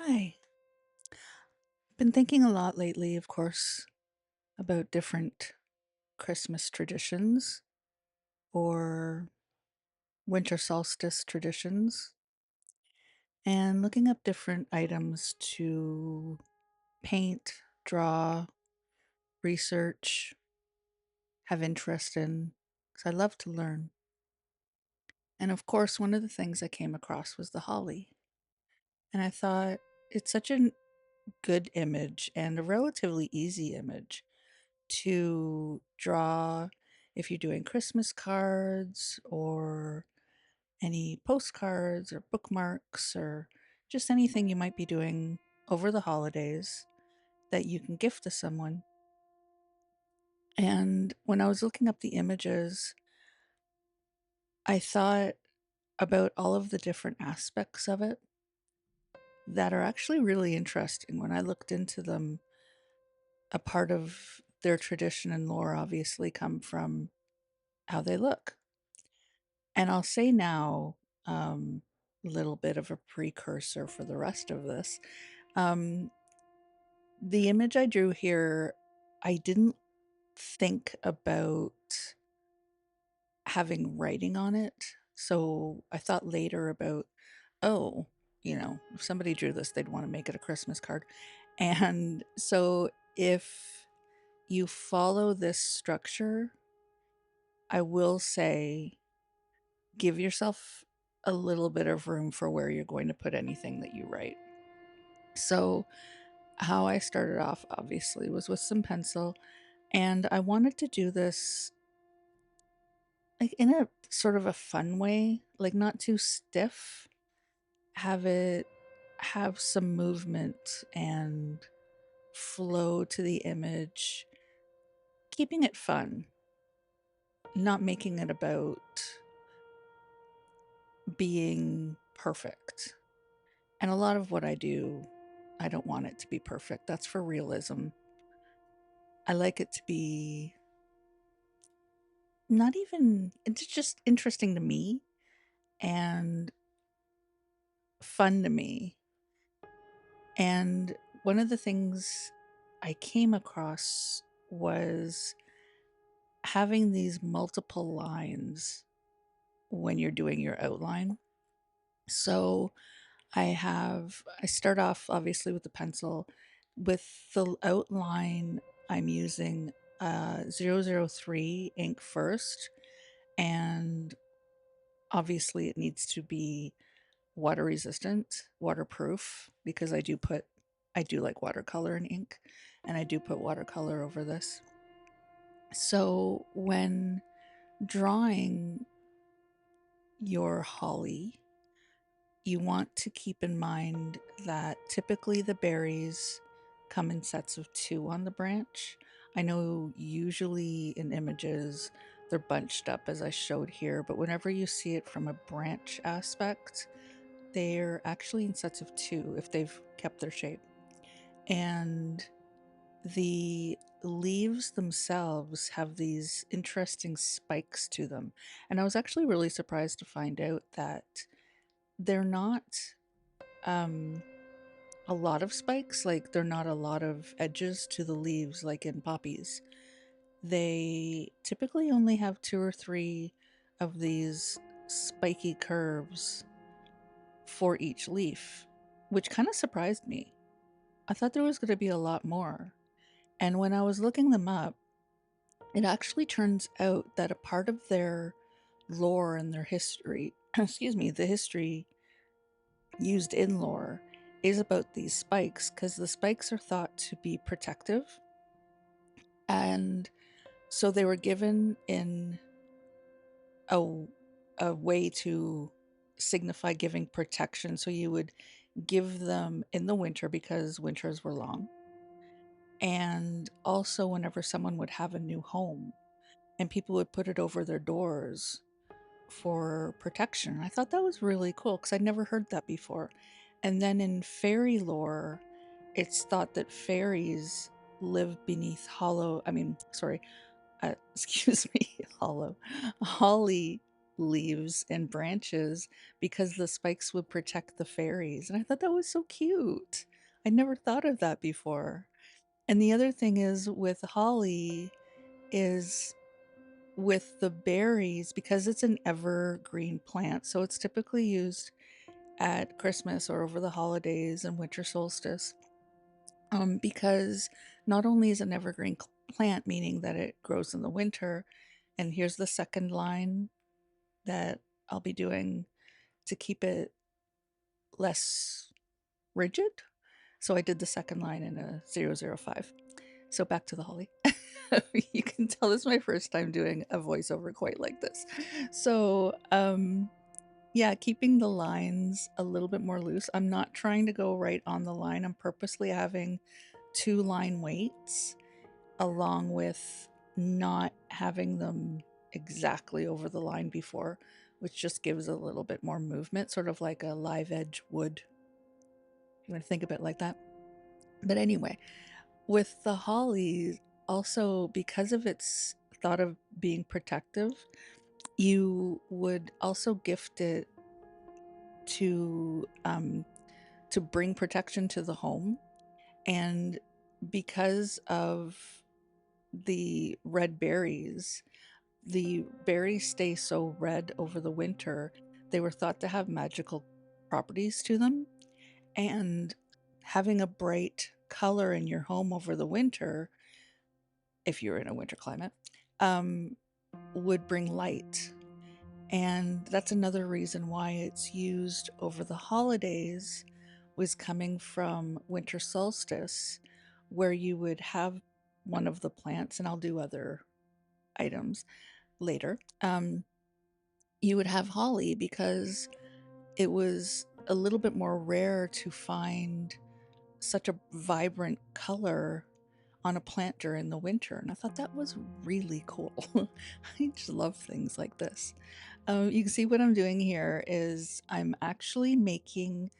Hi. Been thinking a lot lately, of course, about different Christmas traditions or winter solstice traditions and looking up different items to paint, draw, research, have interest in, because I love to learn. And of course, one of the things I came across was the holly. And I thought it's such a good image and a relatively easy image to draw if you're doing Christmas cards or any postcards or bookmarks or just anything you might be doing over the holidays that you can gift to someone. And when I was looking up the images, I thought about all of the different aspects of it that are actually really interesting. When I looked into them, a part of their tradition and lore obviously come from how they look. And I'll say now, a little bit of a precursor for the rest of this. Um, the image I drew here, I didn't think about having writing on it. So I thought later about, oh, if somebody drew this, they'd want to make it a Christmas card. And so if you follow this structure, I will say give yourself a little bit of room for where you're going to put anything that you write. So, how I started off obviously was with some pencil, and I wanted to do this like in a sort of a fun way, like not too stiff, have it have some movement and flow to the image, keeping it fun, not making it about being perfect. And a lot of what I do, I don't want it to be perfect. That's for realism. I like it to be not even, it's just interesting to me and fun to me. And one of the things I came across was having these multiple lines when you're doing your outline. So I start off obviously with the pencil. With the outline, I'm using 003 ink first, and obviously it needs to be water resistant, waterproof, because I do like watercolor and ink, and I do put watercolor over this. So when drawing your holly, you want to keep in mind that typically the berries come in sets of two on the branch. I know usually in images they're bunched up as I showed here, but whenever you see it from a branch aspect, they're actually in sets of two if they've kept their shape. And the leaves themselves have these interesting spikes to them. And I was actually really surprised to find out that they're not um, a lot of spikes, like they're not a lot of edges to the leaves like in poppies. They typically only have two or three of these spiky curves for each leaf, which kind of surprised me. I thought there was going to be a lot more. And when I was looking them up, it actually turns out that a part of their lore and their history, excuse me, the history used in lore is about these spikes because the spikes are thought to be protective. And so they were given in a, a way to signify giving protection. So you would give them in the winter because winters were long. And also, whenever someone would have a new home and people would put it over their doors for protection. I thought that was really cool because I'd never heard that before. And then in fairy lore, it's thought that fairies live beneath excuse me, hollow, holly. leaves and branches because the spikes would protect the fairies. And I thought that was so cute. I never thought of that before. And the other thing is with holly is with the berries, because it's an evergreen plant, so it's typically used at Christmas or over the holidays and winter solstice. Because not only is an evergreen plant, meaning that it grows in the winter, and here's the second line that I'll be doing to keep it less rigid. So I did the second line in a 005. So back to the holly. You can tell this is my first time doing a voiceover quite like this. So, yeah, keeping the lines a little bit more loose. I'm not trying to go right on the line. I'm purposely having 2 line weights along with not having them exactly over the line before, which just gives a little bit more movement, sort of like a live edge wood. If you want to think of it like that. But anyway, with the holly, also because of its thought of being protective, you would also gift it to bring protection to the home. And because of the red berries, the berries stay so red over the winter, they were thought to have magical properties to them. And having a bright color in your home over the winter, if you're in a winter climate, would bring light. And that's another reason why it's used over the holidays, was coming from winter solstice, where you would have one of the plants, and I'll do other items later. You would have holly because it was a little bit more rare to find such a vibrant color on a plant during the winter. And I thought that was really cool. I just love things like this. You can see what I'm doing here is I'm actually making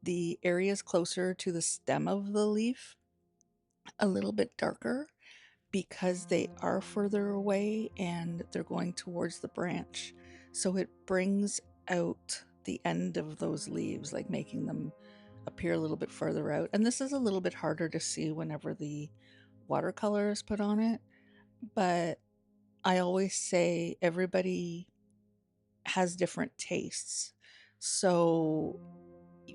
the areas closer to the stem of the leaf a little bit darker because they are further away and they're going towards the branch. So it brings out the end of those leaves, like making them appear a little bit further out. And this is a little bit harder to see whenever the watercolor is put on it, but I always say everybody has different tastes. So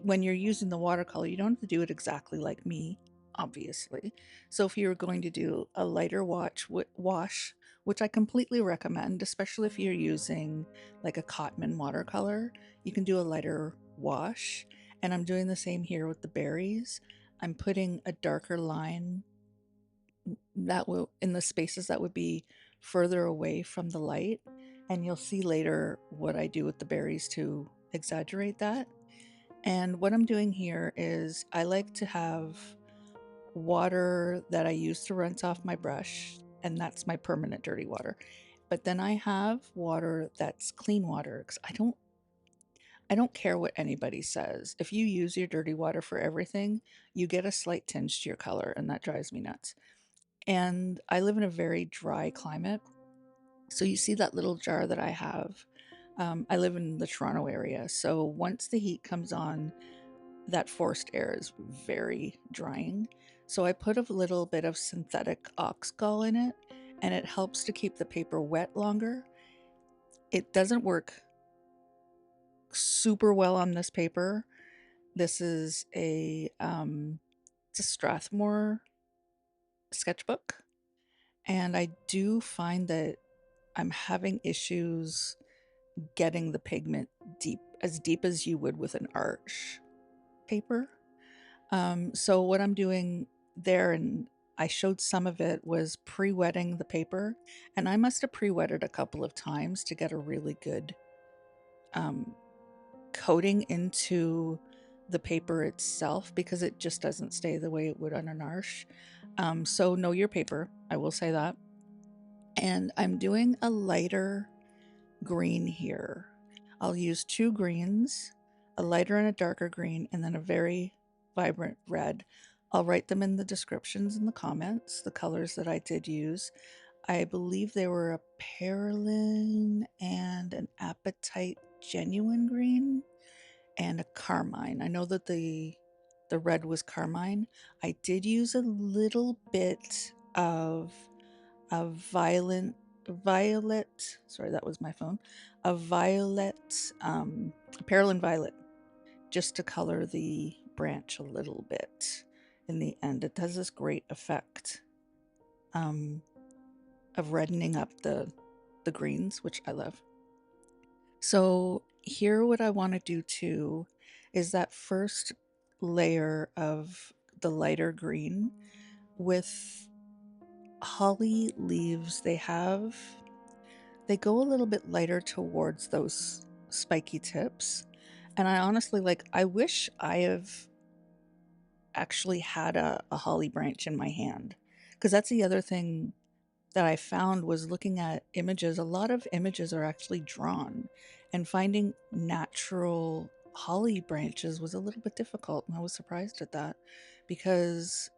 when you're using the watercolor, you don't have to do it exactly like me, obviously. So if you're going to do a lighter wash, which I completely recommend, especially if you're using like a Cotman watercolor, you can do a lighter wash. And I'm doing the same here with the berries. I'm putting a darker line that will in the spaces that would be further away from the light. And you'll see later what I do with the berries to exaggerate that. And what I'm doing here is I like to have water that I use to rinse off my brush, and that's my permanent dirty water. But then I have water that's clean water, because I don't care what anybody says. If you use your dirty water for everything, you get a slight tinge to your color, and that drives me nuts. And I live in a very dry climate. So you see that little jar that I have. I live in the Toronto area. So once the heat comes on, that forced air is very drying. So I put a little bit of synthetic ox gall in it, and it helps to keep the paper wet longer. It doesn't work super well on this paper. This is it's a Strathemore sketchbook, and I do find that I'm having issues getting the pigment deep as you would with an arch paper. So what I'm doing there, and I showed some of it, was pre-wetting the paper, and I must have pre-wetted a couple of times to get a really good coating into the paper itself, because it just doesn't stay the way it would on an arch. So know your paper, I will say that. And I'm doing a lighter green here. I'll use 2 greens, a lighter and a darker green, and then a very vibrant red. I'll write them in the descriptions in the comments, the colors that I did use. I believe they were a Perylene and an Apatite genuine green and a Carmine. I know that the red was Carmine. I did use a little bit of a violet, sorry, that was my phone, a violet, Perylene violet, just to color the branch a little bit in the end. It does this great effect of reddening up the greens, which I love. So here what I want to do too is that first layer of the lighter green with holly leaves. They go a little bit lighter towards those spiky tips. And I honestly, like, I wish I have actually had a holly branch in my hand, because that's the other thing that I found was looking at images. A lot of images are actually drawn, and finding natural holly branches was a little bit difficult. And I was surprised at that because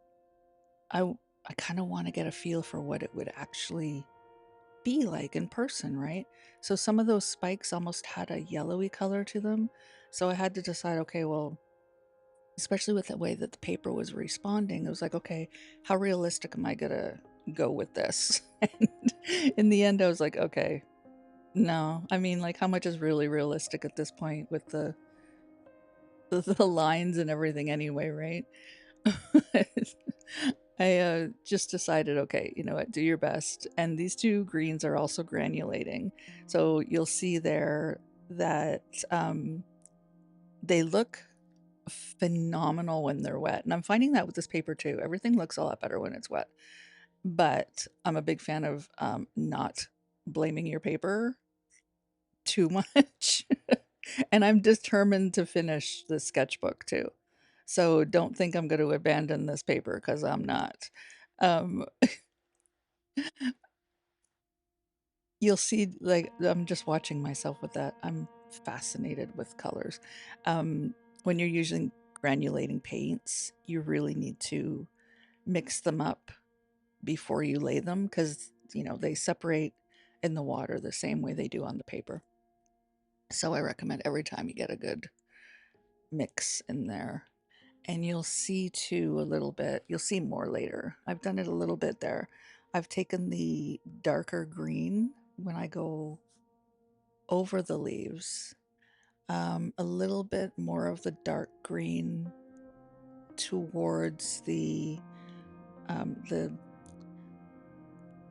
I, I kind of want to get a feel for what it would actually be like in person, right? So some of those spikes almost had a yellowy color to them. So I had to decide, okay, well, especially with the way that the paper was responding, it was like, okay, how realistic am I gonna go with this? And in the end, I was like, okay, no. I mean, like, how much is really realistic at this point with the lines and everything anyway, right? I just decided, okay, you know what, do your best. And these two greens are also granulating. So you'll see there that they look phenomenal when they're wet. And I'm finding that with this paper too. Everything looks a lot better when it's wet. But I'm a big fan of not blaming your paper too much. And I'm determined to finish the sketchbook too. So don't think I'm going to abandon this paper because I'm not. Um, you'll see, like, I'm just watching myself with that. I'm fascinated with colors. When you're using granulating paints, you really need to mix them up before you lay them because, you know, they separate in the water the same way they do on the paper. So I recommend every time you get a good mix in there. And you'll see too a little bit, you'll see more later. I've done it a little bit there. I've taken the darker green when I go over the leaves, a little bit more of the dark green towards um, the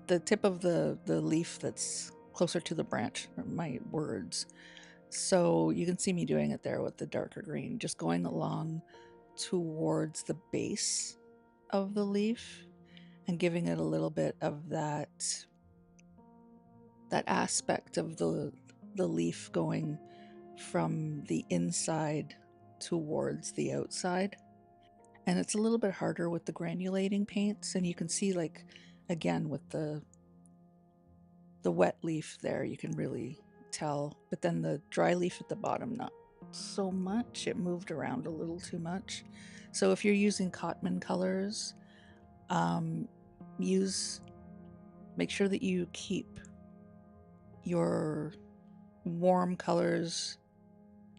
the tip of the leaf that's closer to the branch. My words. So you can see me doing it there with the darker green, just going along towards the base of the leaf and giving it a little bit of that aspect of the leaf going from the inside towards the outside. And it's a little bit harder with the granulating paints, and you can see, like, again with the wet leaf there, you can really tell, but then the dry leaf at the bottom, not so much. It moved around a little too much. So if you're using Cotman colors, um, use make sure that you keep your warm colors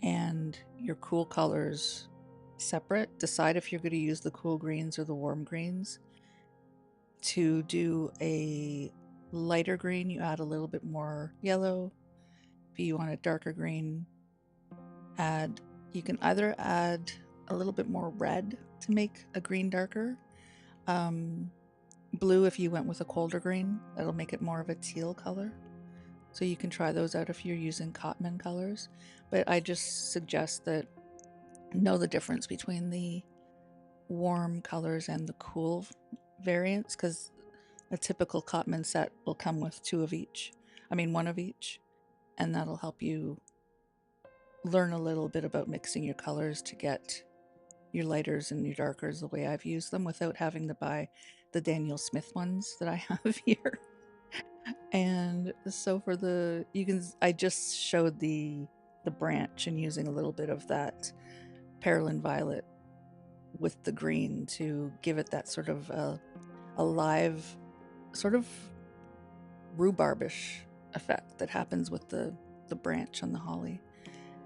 and your cool colors separate. Decide if you're going to use the cool greens or the warm greens. To do a lighter green, you add a little bit more yellow. If you want a darker green, you can either add a little bit more red to make a green darker. Blue if you went with a colder green, that'll make it more of a teal color. So you can try those out if you're using Cotman colors. But I just suggest that know the difference between the warm colors and the cool variants, because a typical Cotman set will come with one of each, and that'll help you learn a little bit about mixing your colors to get your lighters and your darkers the way I've used them without having to buy the Daniel Smith ones that I have here. And so for I just showed the branch and using a little bit of that Perylene violet with the green to give it that sort of alive, sort of rhubarbish effect that happens with the branch on the holly.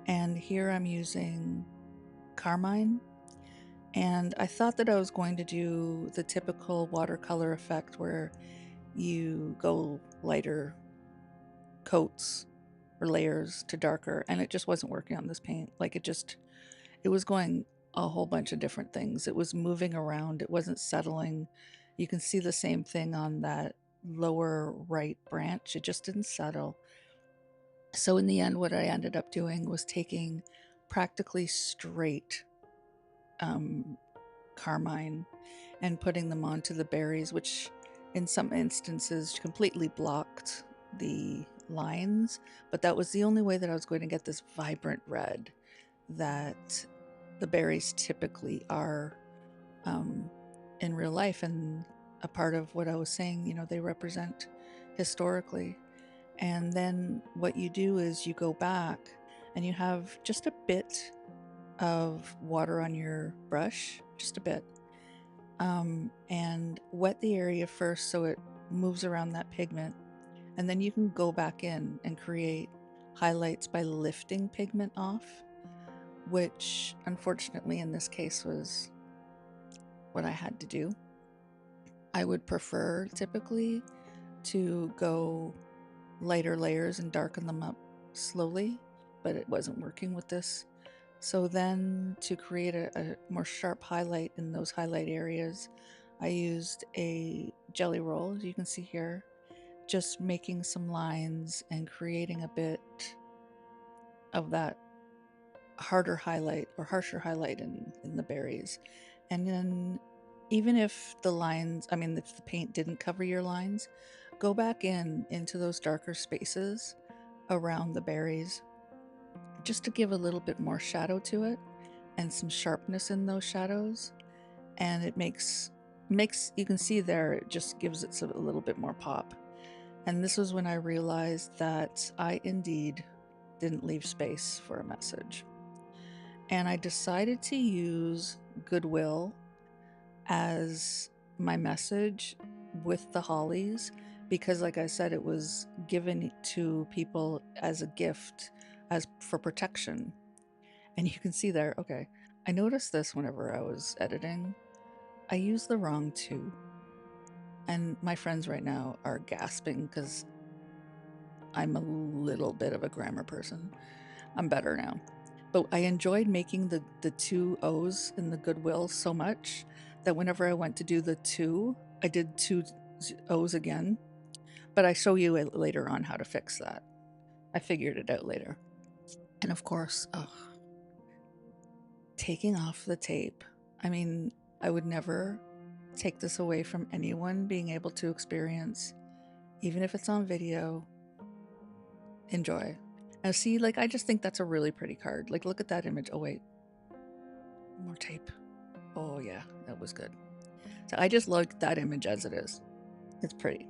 And here I'm using Carmine. And I thought that I was going to do the typical watercolor effect where you go lighter coats or layers to darker, and it just wasn't working on this paint. Like it was going a whole bunch of different things. It was moving around, it wasn't settling. You can see the same thing on that lower right branch, it just didn't settle. So in the end, what I ended up doing was taking practically straight Carmine and putting them onto the berries, which in some instances completely blocked the lines, but that was the only way that I was going to get this vibrant red that the berries typically are in real life. And a part of what I was saying, you know, they represent historically. And then what you do is you go back and you have just a bit of water on your brush, just a bit, and wet the area first so it moves around that pigment. And then you can go back in and create highlights by lifting pigment off, which unfortunately in this case was what I had to do. I would prefer typically to go lighter layers and darken them up slowly, but it wasn't working with this. So then to create a more sharp highlight in those highlight areas, I used a jelly roll, as you can see here, just making some lines and creating a bit of that harder highlight or harsher highlight in the berries. And then even if the lines, I mean, if the paint didn't cover your lines, go back into those darker spaces around the berries just to give a little bit more shadow to it and some sharpness in those shadows. And it makes you can see there, it just gives it a little bit more pop. And this was when I realized that I indeed didn't leave space for a message. And I decided to use goodwill as my message with the hollies because, like I said, it was given to people as a gift, as for protection. And you can see there, okay, I noticed this whenever I was editing. I used the wrong two. And my friends right now are gasping because I'm a little bit of a grammar person. I'm better now. But I enjoyed making the two O's in the goodwill so much that whenever I went to do the two, I did two O's again. But I show you later on how to fix that. I figured it out later. And of course, taking off the tape. I mean, I would never take this away from anyone being able to experience, even if it's on video. Enjoy. Now see, like, I just think that's a really pretty card. Like, look at that image. Oh wait, more tape. Oh yeah, that was good. So I just like that image as it is. It's pretty.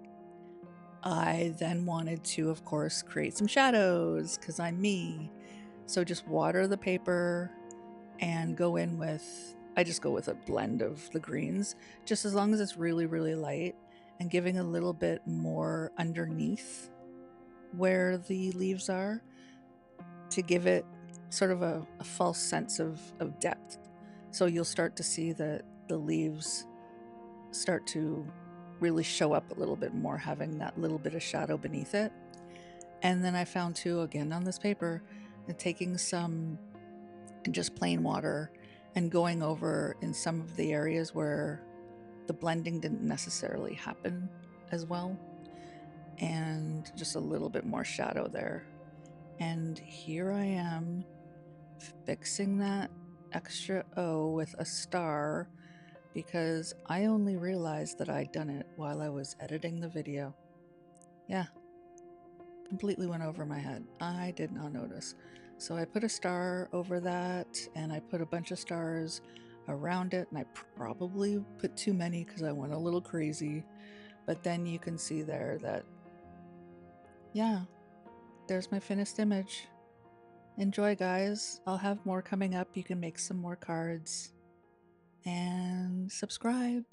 I then wanted to, of course, create some shadows because I'm me. So just water the paper and go in with, I just go with a blend of the greens, just as long as it's really, really light, and giving a little bit more underneath where the leaves are to give it sort of a false sense of depth. So you'll start to see that the leaves start to really show up a little bit more, having that little bit of shadow beneath it. And then I found too, again on this paper, taking some just plain water and going over in some of the areas where the blending didn't necessarily happen as well, and just a little bit more shadow there. And here I am fixing that extra O with a star because I only realized that I'd done it while I was editing the video. Yeah, completely went over my head. I did not notice. So I put a star over that and I put a bunch of stars around it, and I probably put too many because I went a little crazy. But then you can see there that, yeah, there's my finished image. Enjoy, guys. I'll have more coming up. You can make some more cards and subscribe.